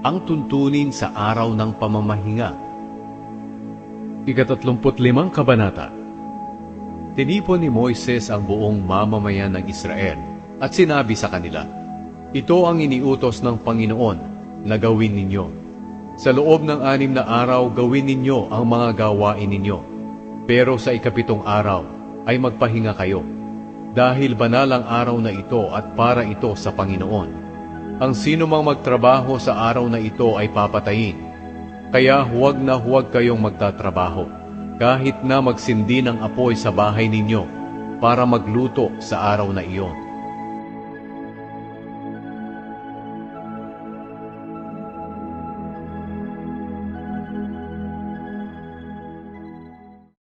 ang tuntunin sa araw ng pamamahinga. Ika-35 Kabanata. Tinipon ni Moises ang buong mamamayan ng Israel at sinabi sa kanila, "Ito ang iniutos ng Panginoon na gawin ninyo. Sa loob ng 6 na araw gawin ninyo ang mga gawain ninyo. Pero sa ika-7 araw ay magpahinga kayo, dahil banal ang araw na ito at para ito sa Panginoon. Ang sino mang magtrabaho sa araw na ito ay papatayin. Kaya huwag na huwag kayong magtatrabaho, kahit na magsindi ng apoy sa bahay ninyo para magluto sa araw na iyon.